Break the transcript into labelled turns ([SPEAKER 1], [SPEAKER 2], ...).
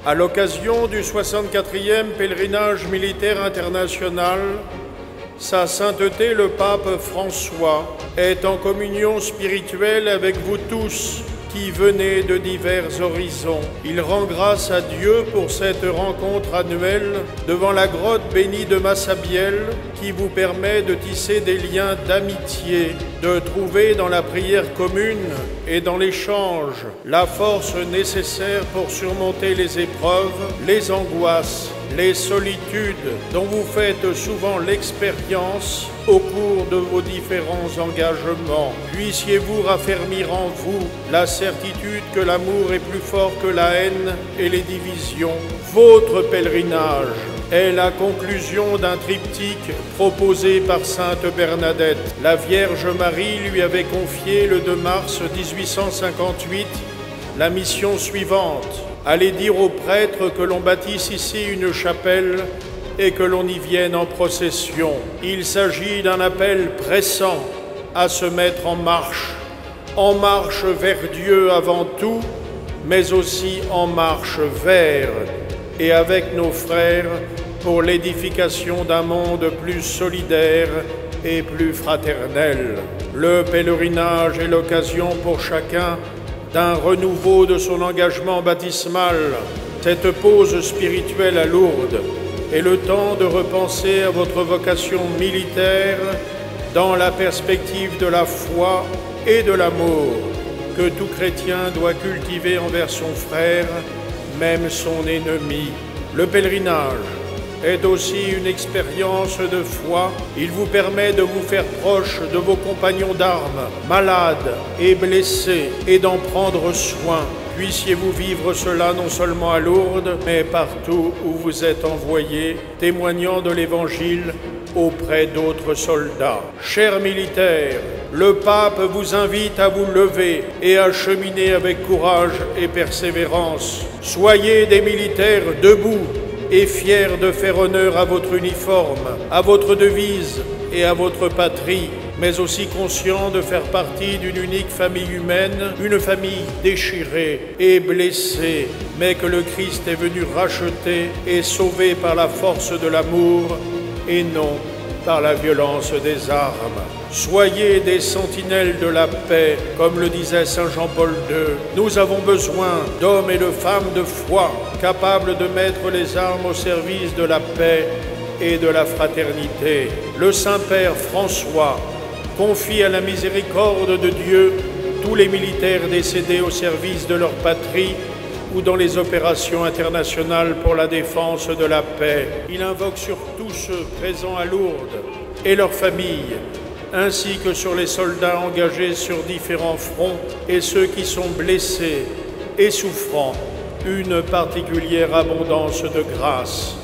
[SPEAKER 1] À l'occasion du 64e pèlerinage militaire international, Sa Sainteté le Pape François est en communion spirituelle avec vous tous qui venez de divers horizons. Il rend grâce à Dieu pour cette rencontre annuelle devant la grotte bénie de Massabielle qui vous permet de tisser des liens d'amitié, de trouver dans la prière commune et dans l'échange la force nécessaire pour surmonter les épreuves, les angoisses, les solitudes dont vous faites souvent l'expérience au cours de vos différents engagements. Puissiez-vous raffermir en vous la certitude que l'amour est plus fort que la haine et les divisions. Votre pèlerinage est la conclusion d'un triptyque proposé par Sainte Bernadette. La Vierge Marie lui avait confié le 2 mars 1858 la mission suivante: allez dire aux prêtres que l'on bâtisse ici une chapelle et que l'on y vienne en procession. Il s'agit d'un appel pressant à se mettre en marche vers Dieu avant tout, mais aussi en marche vers et avec nos frères pour l'édification d'un monde plus solidaire et plus fraternel. Le pèlerinage est l'occasion pour chacun d'un renouveau de son engagement baptismal. Cette pause spirituelle à Lourdes est le temps de repenser à votre vocation militaire dans la perspective de la foi et de l'amour que tout chrétien doit cultiver envers son frère, même son ennemi. Le pèlerinage est aussi une expérience de foi. Il vous permet de vous faire proche de vos compagnons d'armes, malades et blessés, et d'en prendre soin. Puissiez-vous vivre cela non seulement à Lourdes, mais partout où vous êtes envoyés, témoignant de l'Évangile auprès d'autres soldats. Chers militaires, le pape vous invite à vous lever et à cheminer avec courage et persévérance. Soyez des militaires debout et fiers de faire honneur à votre uniforme, à votre devise et à votre patrie, mais aussi conscients de faire partie d'une unique famille humaine, une famille déchirée et blessée, mais que le Christ est venu racheter et sauver par la force de l'amour et non par la violence des armes. Soyez des sentinelles de la paix, comme le disait Saint Jean-Paul II. Nous avons besoin d'hommes et de femmes de foi, capables de mettre les armes au service de la paix et de la fraternité. Le Saint-Père François confie à la miséricorde de Dieu tous les militaires décédés au service de leur patrie ou dans les opérations internationales pour la défense de la paix. Il invoque sur tous ceux présents à Lourdes et leurs familles, ainsi que sur les soldats engagés sur différents fronts et ceux qui sont blessés et souffrant, une particulière abondance de grâce.